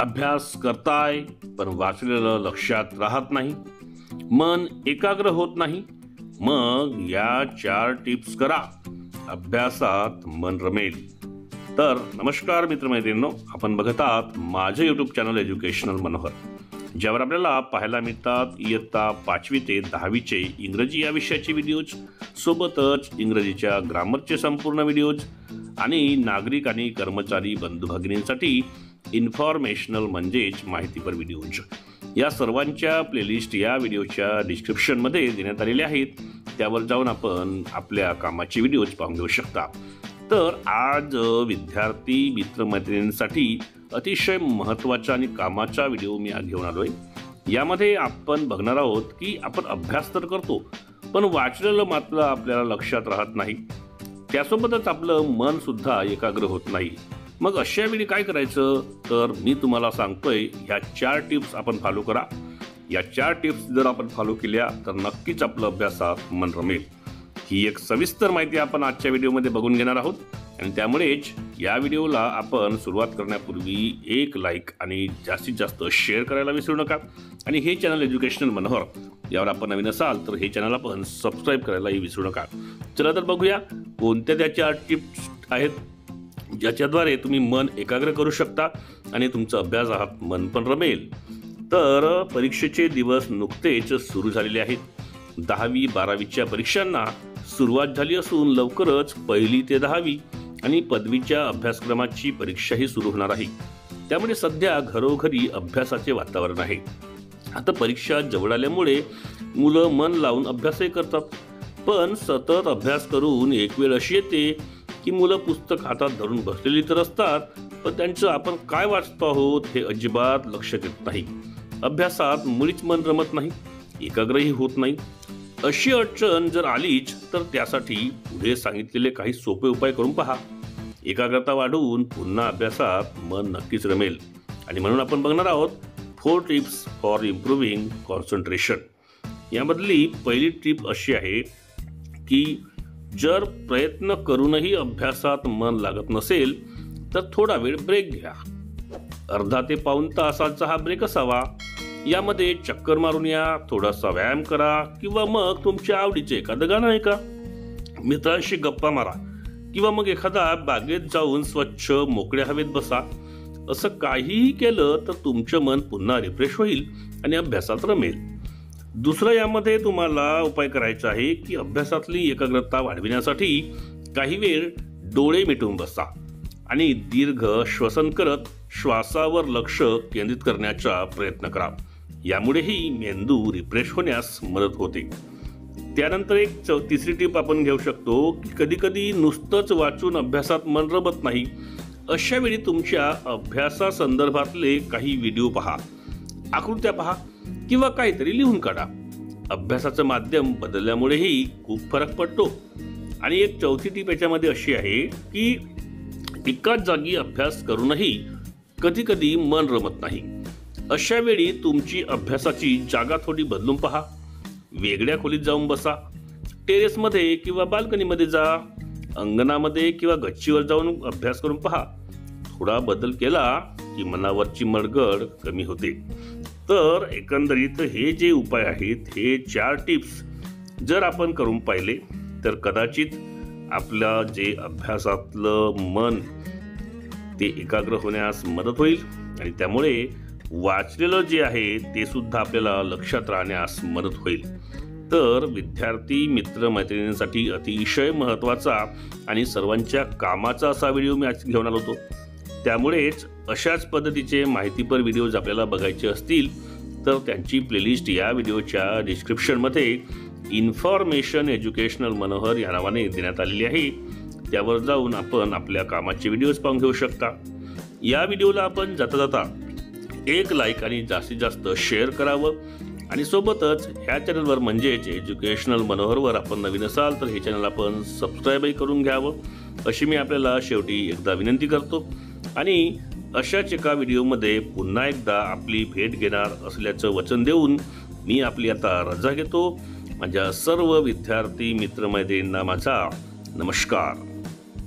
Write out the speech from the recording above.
अभ्यास करताय पण वाचलेलं लक्षात राहत नाही, मन एकाग्र होत नाही, मग या 4 टिप्स करा, अभ्यासात मन रमेल. तर नमस्कार मित्रमैत्रिणींनो, आपण बघत आहात माझे यूट्यूब चॅनल एज्युकेशनल मनोहर, ज्यावर आपल्याला पाहायला मिळतात इयत्ता 5वी ते 10वीचे इंग्रजी या विषयाचे व्हिडिओज, सोबतच इंग्रजीच्या ग्रामरचे संपूर्ण व्हिडिओज आणि नागरिक आणि कर्मचारी बंधू भगिनींसाठी इन्फॉर्मेशनल म्हणजेच माहितीपर व्हिडिओज. या सर्वांच्या प्लेलिस्ट या व्हिडिओच्या डिस्क्रिप्शनमध्ये देण्यात आलेल्या आहेत. त्यावर जाऊन आपण आपल्या कामाचे व्हिडिओज पाहून घेऊ शकता. तर आज विद्यार्थी मित्रमैत्रिणींसाठी अतिशय महत्त्वाचा आणि कामाचा व्हिडिओ मी आज घेऊन आलोय. यामध्ये आपण बघणार आहोत की आपण अभ्यास तर करतो पण वाचलेलं मात्र आपल्याला लक्षात राहत नाही, त्यासोबतच आपलं मन सुद्धा एकाग्र होत नाही. मग अशा वेळी काय करायचं, तर मी तुम्हाला सांगतोय ह्या 4 टिप्स आपण फॉलो करा. या 4 टिप्स जर आपण फॉलो केल्या तर नक्कीच आपलं अभ्यासात मन रमेल. ही एक सविस्तर माहिती आपण आजच्या व्हिडिओमध्ये बघून घेणार आहोत आणि त्यामुळेच या व्हिडिओला आपण सुरुवात करण्यापूर्वी एक लाईक आणि जास्तीत जास्त शेअर करायला विसरू नका. आणि हे चॅनल एज्युकेशनल मनोहर, यावर आपण नवीन असाल तर हे चॅनल आपण सबस्क्राईब करायलाही विसरू नका. चला तर बघूया कोणत्या त्या 4 टिप्स आहेत ज्याच्याद्वारे तुम्ही मन एकाग्र करू शकता आणि तुमचं अभ्यासात मन पण रमेल. तर परीक्षेचे दिवस नुकतेच सुरू झालेले आहेत. 10वी 12वीच्या परीक्षांना सुरुवात झाली असून लवकरच 1ली ते 10वी आणि पदवीच्या अभ्यासक्रमाची परीक्षाही सुरू होणार आहे. त्यामुळे सध्या घरोघरी अभ्यासाचे वातावरण आहे. आता परीक्षा जवळ आल्यामुळे मुलं मन लावून अभ्यासही करतात, पण सतत अभ्यास करून एक वेळ अशी येते की मुलं पुस्तक हातात धरून बसलेली तर असतात, पण त्यांचं आपण काय वाचतो आहोत हे अजिबात लक्ष देत नाही. अभ्यासात मुळीच मन रमत नाही, एकाग्रही होत नाही. अशी अडचण जर आलीच तर त्यासाठी पुढे सांगितलेले काही सोपे उपाय करून पहा. एकाग्रता वाढवून पुन्हा अभ्यासात मन नक्कीच रमेल. आणि म्हणून आपण बघणार आहोत 4 टिप्स फॉर इम्प्रूव्हिंग कॉन्सन्ट्रेशन. यामधली पहिली टिप अशी आहे की जर प्रयत्न करूनही अभ्यासात मन लागत नसेल तर थोडा वेळ ब्रेक घ्या. अर्धा ते पाऊण तासाचा हा ब्रेक असावा. यामध्ये चक्कर मारून या, थोडासा व्यायाम करा किंवा मग तुमच्या आवडीचे एखादं गाणं ऐका, मित्रांशी गप्पा मारा किंवा मग एखादा बागेत जाऊन स्वच्छ मोकळ्या हवेत बसा. असं काहीही केलं तर तुमचं मन पुन्हा रिफ्रेश होईल आणि अभ्यासात रमेल. दुसरं यामध्ये तुम्हाला उपाय करायचा आहे की अभ्यासातली एकाग्रता वाढविण्यासाठी काही वेळ डोळे मिटून बसा आणि दीर्घ श्वसन करत श्वासावर लक्ष केंद्रित करण्याचा प्रयत्न करा. यामुळेही मेंदू रिफ्रेश होण्यास मदत होते. त्यानंतर एक तिसरी टिप आपण घेऊ शकतो की कधीकधी नुसतंच वाचून अभ्यासात मन रमत नाही. अशा वेळी तुमच्या अभ्यासासंदर्भातले काही व्हिडिओ पहा, आकृत्या पहा किंवा काहीतरी लिहून काढा. अभ्यासाचं माध्यम बदलल्यामुळेही खूप फरक पडतो. आणि एक चौथी टीप याच्यामध्ये अशी आहे की एकाच जागी अभ्यास करूनही कधीकधी मन रमत नाही. अशा वेळी तुमची अभ्यासाची जागा थोडी बदलून पहा. वेगळ्या खोलीत जाऊन बसा, टेरेसमध्ये किंवा बाल्कनीमध्ये जा, अंगणामध्ये किंवा गच्चीवर जाऊन अभ्यास करून पहा. थोडा बदल केला की मनावरची मळगड कमी होते. तर एकंदरीत हे जे उपाय आहेत, हे 4 टिप्स जर आपण करून पाहिले तर कदाचित आपल्या जे अभ्यासातलं मन ते एकाग्र होण्यास मदत होईल आणि त्यामुळे वाचलेलं जे आहे ते सुद्धा आपल्याला लक्षात राहण्यास मदत होईल. तर विद्यार्थी मित्रमैत्रिणींसाठी अतिशय महत्त्वाचा आणि सर्वांच्या कामाचा असा व्हिडिओ मी आज घेऊन आलो होतो. त्यामुळेच अशाच पद्धतीचे माहितीपर व्हिडिओज आपल्याला बघायचे असतील तर त्यांची प्लेलिस्ट या व्हिडिओच्या डिस्क्रिप्शनमध्ये इन्फॉर्मेशन एज्युकेशनल मनोहर या नावाने देण्यात आलेली आहे. त्यावर जाऊन आपण आपल्या कामाचे व्हिडिओज पाहून घेऊ शकता. या व्हिडिओला आपण जाता जाता एक लाईक आणि जास्तीत जास्त शेअर करावं आणि सोबतच ह्या चॅनलवर म्हणजेच एज्युकेशनल मनोहरवर आपण नवीन असाल तर हे चॅनल आपण सबस्क्राईबही करून घ्यावं अशी मी आपल्याला शेवटी एकदा विनंती करतो. आणि अशाच एका व्हिडिओमध्ये पुन्हा एकदा आपली भेट घेणार असल्याचं वचन देऊन मी आपली आता रजा घेतो. माझ्या सर्व विद्यार्थी मित्रमैत्रिणींना माझा नमस्कार.